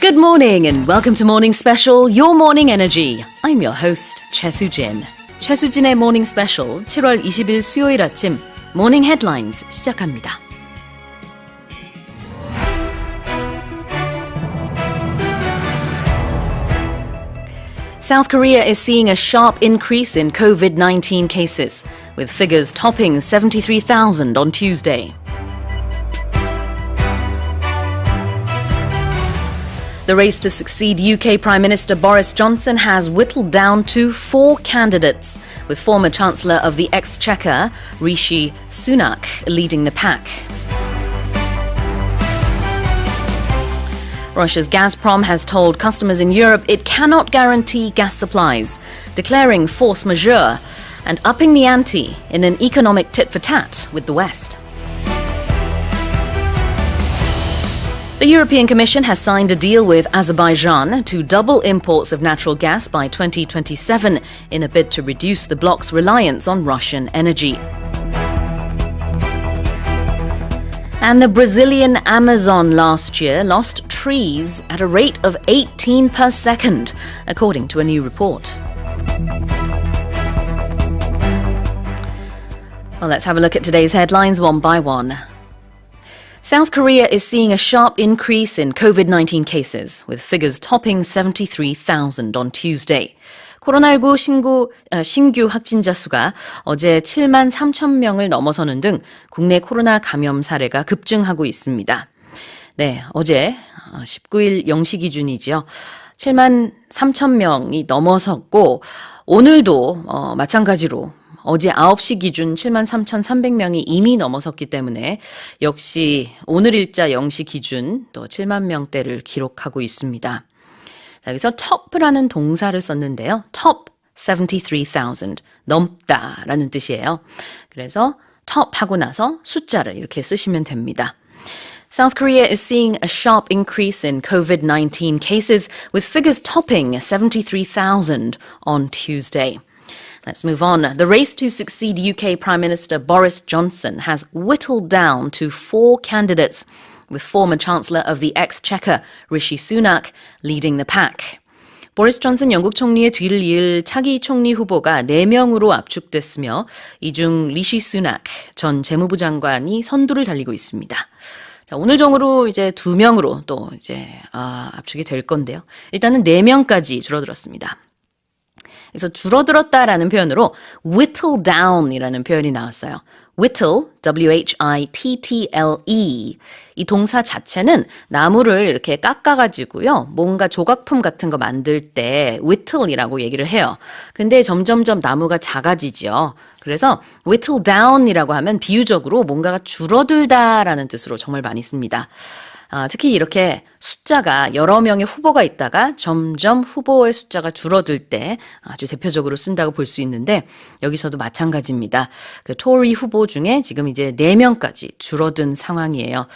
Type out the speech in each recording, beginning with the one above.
Good morning and welcome to Morning Special, Your Morning Energy. I'm your host, 최수진. 최수진의 Morning Special 7월 20일 수요일 아침 Morning Headlines 시작합니다. South Korea is seeing a sharp increase in COVID-19 cases, with figures topping 73,000 on Tuesday. The race to succeed UK Prime Minister Boris Johnson has whittled down to 4 candidates, with former Chancellor of the Exchequer, Rishi Sunak, leading the pack. Russia's Gazprom has told customers in Europe it cannot guarantee gas supplies, declaring force majeure and upping the ante in an economic tit-for-tat with the West. The European Commission has signed a deal with Azerbaijan to double imports of natural gas by 2027 in a bid to reduce the bloc's reliance on Russian energy. And the Brazilian Amazon last year lost trees at a rate of 18 per second, according to a new report. Well, let's have a look at today's headlines one by one. South Korea is seeing a sharp increase in COVID-19 cases, with figures topping 73,000 on Tuesday. 코로나19 신규 확진자 수가 어제 7만 3천 명을 넘어서는 등 국내 코로나 감염 사례가 급증하고 있습니다. 네, 어제 19일 0시 기준이죠. 7만 3천 명이 넘어섰고 오늘도 마찬가지로 어제 9시 기준 7만 3,300명이 이미 넘어섰기 때문에 역시 오늘 일자 0시 기준 또 7만 명대를 기록하고 있습니다. 자, 여기서 top라는 동사를 썼는데요. top 73,000 넘다라는 뜻이에요. 그래서 top 하고 나서 숫자를 이렇게 쓰시면 됩니다. South Korea is seeing a sharp increase in COVID-19 cases with figures topping 73,000 on Tuesday. Let's move on. The race to succeed UK Prime Minister Boris Johnson has whittled down to 4 candidates, with former Chancellor of the Exchequer, Rishi Sunak, leading the pack. 보리스 존슨 영국 총리의 뒤를 이을 차기 총리 후보가 4명으로 압축됐으며 이 중 리시 수낙 전 재무부 장관이 선두를 달리고 있습니다. 자, 오늘 정으로 이제 2명으로 또 이제 압축이 될 건데요. 일단은 4명까지 줄어들었습니다. 그래서 줄어들었다라는 표현으로 whittle down이라는 표현이 나왔어요. whittle, W-H-I-T-T-L-E. 이 동사 자체는 나무를 이렇게 깎아가지고요. 뭔가 조각품 같은 거 만들 때 whittle이라고 얘기를 해요. 근데 점점점 나무가 작아지죠. 그래서 whittle down이라고 하면 비유적으로 뭔가가 줄어들다라는 뜻으로 정말 많이 씁니다. 특히 이렇게 숫자가 여러 명의 후보가 있다가 점점 후보의 숫자가 줄어들 때 아주 대표적으로 쓴다고 볼 수 있는데 여기서도 마찬가지입니다. 그 토리 후보 중에 지금 이제 4명까지 줄어든 상황이에요.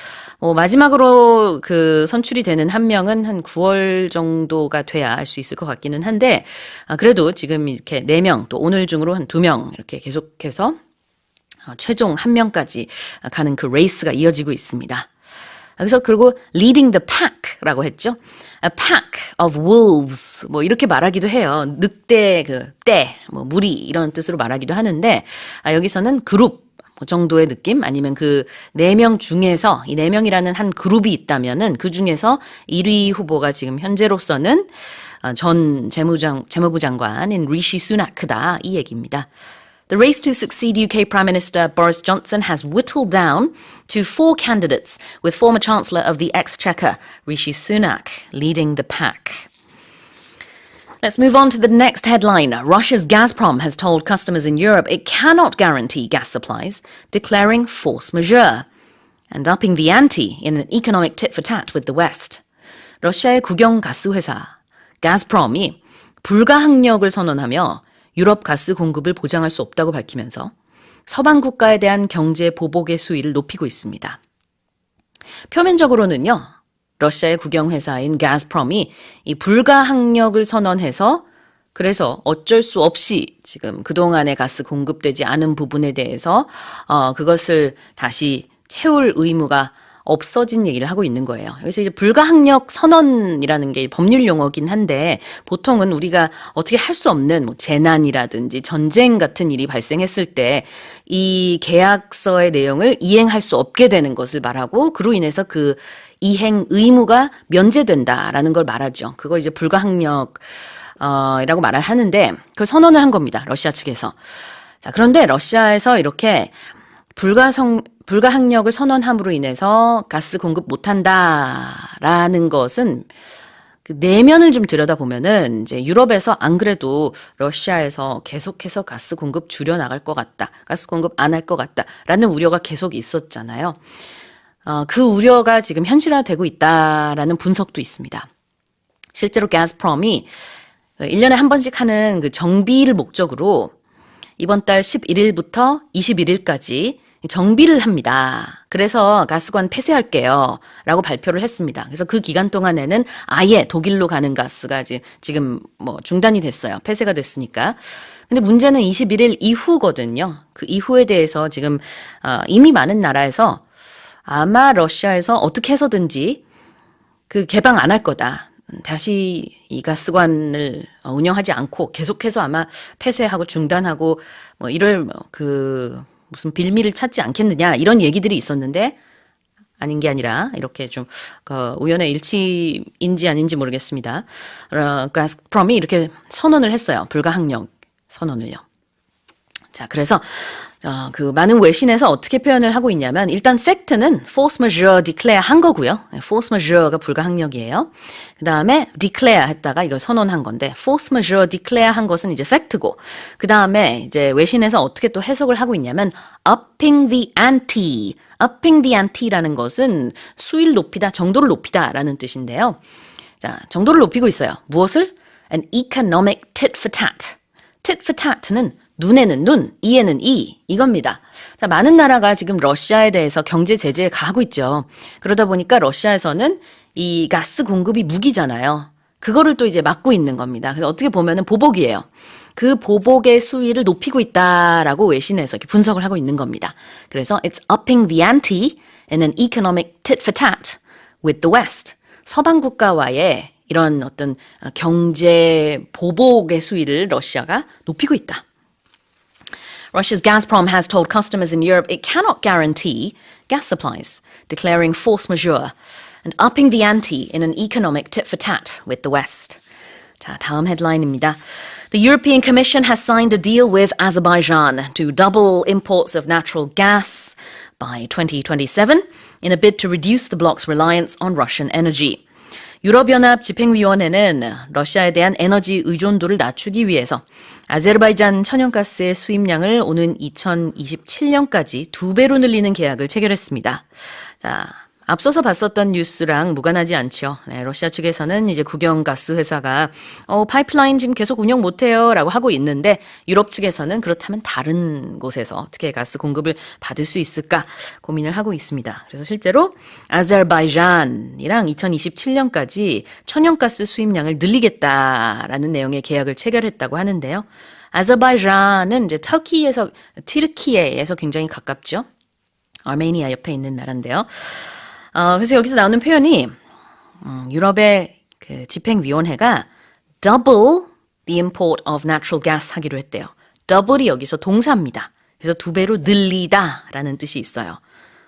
마지막으로 그 선출이 되는 한 명은 한 9월 정도가 돼야 알 수 있을 것 같기는 한데 그래도 지금 이렇게 4명 또 오늘 중으로 한 2명 이렇게 계속해서 최종 1명까지 가는 그 레이스가 이어지고 있습니다. 그래서 그리고 leading the pack라고 했죠. A pack of wolves 뭐 이렇게 말하기도 해요. 늑대 무리 이런 뜻으로 말하기도 하는데 여기서는 그룹 정도의 느낌 아니면 그 4명 중에서 이 4명이라는 한 그룹이 있다면은 그 중에서 1위 후보가 지금 현재로서는 전 재무부 장관인 리시 수나크다 이 얘기입니다. The race to succeed UK Prime Minister Boris Johnson has whittled down to 4 candidates, with former Chancellor of the Exchequer, Rishi Sunak, leading the pack. Let's move on to the next headline. Russia's Gazprom has told customers in Europe it cannot guarantee gas supplies, declaring force majeure, and upping the ante in an economic tit-for-tat with the West. 러시아의 국영 가스 회사 가스프롬이 불가항력을 선언하며 유럽 가스 공급을 보장할 수 없다고 밝히면서 서방 국가에 대한 경제 보복의 수위를 높이고 있습니다. 표면적으로는요. 러시아의 국영회사인 가스프롬이 이 불가항력을 선언해서 그래서 어쩔 수 없이 지금 그동안의 가스 공급되지 않은 부분에 대해서 그것을 다시 채울 의무가 없어진 얘기를 하고 있는 거예요. 여기서 이제 불가항력 선언이라는 게 법률 용어긴 한데 보통은 우리가 어떻게 할 수 없는 뭐 재난이라든지 전쟁 같은 일이 발생했을 때 이 계약서의 내용을 이행할 수 없게 되는 것을 말하고 그로 인해서 그 이행 의무가 면제된다라는 걸 말하죠. 그걸 이제 불가항력 이라고 말을 하는데 그 선언을 한 겁니다. 러시아 측에서. 자, 그런데 러시아에서 이렇게 불가항력을 선언함으로 인해서 가스 공급 못한다라는 것은 그 내면을 좀 들여다보면은 이제 유럽에서 안 그래도 러시아에서 계속해서 가스 공급 줄여나갈 것 같다. 가스 공급 안 할 것 같다라는 우려가 계속 있었잖아요. 그 우려가 지금 현실화되고 있다라는 분석도 있습니다. 실제로 가스프롬이 1년에 한 번씩 하는 그 정비를 목적으로 이번 달 11일부터 21일까지 정비를 합니다. 그래서 가스관 폐쇄할게요. 라고 발표를 했습니다. 그래서 그 기간 동안에는 아예 독일로 가는 가스가 지금 뭐 중단이 됐어요. 폐쇄가 됐으니까. 근데 문제는 21일 이후거든요. 그 이후에 대해서 지금 이미 많은 나라에서 아마 러시아에서 어떻게 해서든지 그 개방 안 할 거다. 다시 이 가스관을 운영하지 않고 계속해서 아마 폐쇄하고 중단하고 뭐 이럴 그 무슨 빌미를 찾지 않겠느냐 이런 얘기들이 있었는데 아닌 게 아니라 이렇게 좀 우연의 일치인지 아닌지 모르겠습니다. 가스프롬이 이렇게 선언을 했어요. 불가항력 선언을요. 자, 그래서 그 많은 외신에서 어떻게 표현을 하고 있냐면 일단 팩트는 force majeure declare 한 거고요. force majeure가 불가항력이에요. 그 다음에 declare 했다가 이걸 선언한 건데 force majeure declare 한 것은 이제 팩트고 그 다음에 이제 외신에서 어떻게 또 해석을 하고 있냐면 upping the ante라는 것은 수위를 높이다, 정도를 높이다라는 뜻인데요. 자, 정도를 높이고 있어요. 무엇을? An economic tit for tat. tit for tat는 눈에는 눈, 이에는 이 이겁니다. 자, 많은 나라가 지금 러시아에 대해서 경제 제재에 가하고 있죠. 그러다 보니까 러시아에서는 이 가스 공급이 무기잖아요. 그거를 또 이제 막고 있는 겁니다. 그래서 어떻게 보면은 보복이에요. 그 보복의 수위를 높이고 있다라고 외신에서 이렇게 분석을 하고 있는 겁니다. 그래서 it's upping the ante in an economic tit for tat with the West. 서방 국가와의 이런 어떤 경제 보복의 수위를 러시아가 높이고 있다. Russia's Gazprom has told customers in Europe it cannot guarantee gas supplies, declaring force majeure and upping the ante in an economic tit-for-tat with the West. 자, 다음 헤드라인입니다. The European Commission has signed a deal with Azerbaijan to double imports of natural gas by 2027 in a bid to reduce the bloc's reliance on Russian energy. 유럽연합 집행위원회는 러시아에 대한 에너지 의존도를 낮추기 위해서 아제르바이잔 천연가스의 수입량을 오는 2027년까지 2배로 늘리는 계약을 체결했습니다. 자, 앞서서 봤었던 뉴스랑 무관하지 않죠. 네, 러시아 측에서는 이제 국영가스 회사가 파이프라인 지금 계속 운영 못해요 라고 하고 있는데 유럽 측에서는 그렇다면 다른 곳에서 어떻게 가스 공급을 받을 수 있을까 고민을 하고 있습니다. 그래서 실제로 아제르바이잔이랑 2027년까지 천연가스 수입량을 늘리겠다라는 내용의 계약을 체결했다고 하는데요. 아제르바이잔은 이제 튀르키예에서 굉장히 가깝죠. 아르메니아 옆에 있는 나라인데요. 그래서 여기서 나오는 표현이 유럽의 그 집행위원회가 double the import of natural gas 하기로 했대요. double이 여기서 동사입니다. 그래서 2배로 늘리다라는 뜻이 있어요.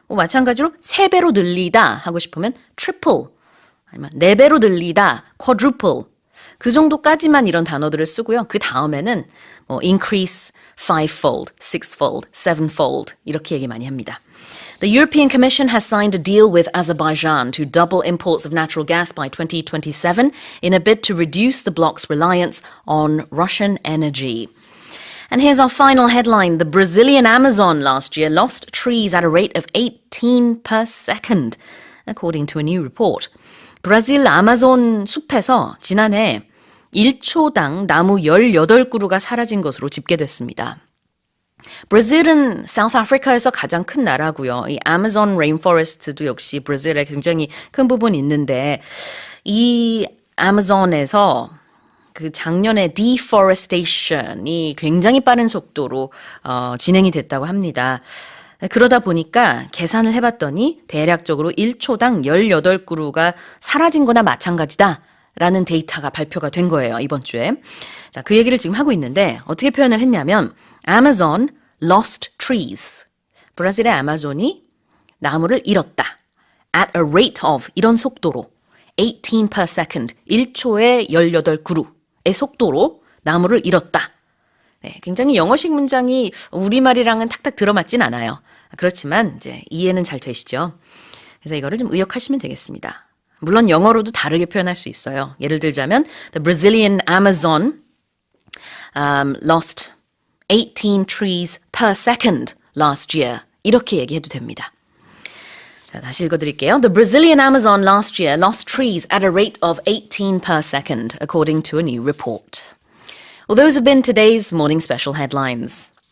마찬가지로 3배로 늘리다 하고 싶으면 triple 아니면 4배로 늘리다 quadruple 그 정도까지만 이런 단어들을 쓰고요. 그 다음에는 increase fivefold, sixfold, sevenfold 이렇게 얘기 많이 합니다. The European Commission has signed a deal with Azerbaijan to double imports of natural gas by 2027 in a bid to reduce the bloc's reliance on Russian energy. And here's our final headline. The Brazilian Amazon last year lost trees at a rate of 18 per second, according to a new report. 브라질 아마존 숲에서 지난해 1초당 나무 18그루가 사라진 것으로 집계됐습니다. 브라질은 사우스 아프리카에서 가장 큰 나라고요. 이 아마존 레인포레스트도 역시 브라질에 굉장히 큰 부분이 있는데 이 아마존에서 그 작년에 deforestation이 굉장히 빠른 속도로 진행이 됐다고 합니다. 그러다 보니까 계산을 해봤더니 대략적으로 1초당 18그루가 사라진 거나 마찬가지다. 라는 데이터가 발표가 된 거예요, 이번 주에. 자, 그 얘기를 지금 하고 있는데 어떻게 표현을 했냐면 Amazon lost trees. 브라질의 아마존이 나무를 잃었다. At a rate of 이런 속도로 18 per second 1초에 18그루의 속도로 나무를 잃었다. 네, 굉장히 영어식 문장이 우리말이랑은 탁탁 들어맞진 않아요. 그렇지만 이제 이해는 잘 되시죠? 그래서 이거를 좀 의역하시면 되겠습니다. 물론 영어로도 다르게 표현할 수 있어요. 예를 들자면 The Brazilian Amazon lost 18 trees per second last year. 이렇게 얘기해도 됩니다. 자, 다시 읽어드릴게요. The Brazilian Amazon last year lost trees at a rate of 18 per second, according to a new report. Well, those have been today's morning special headlines.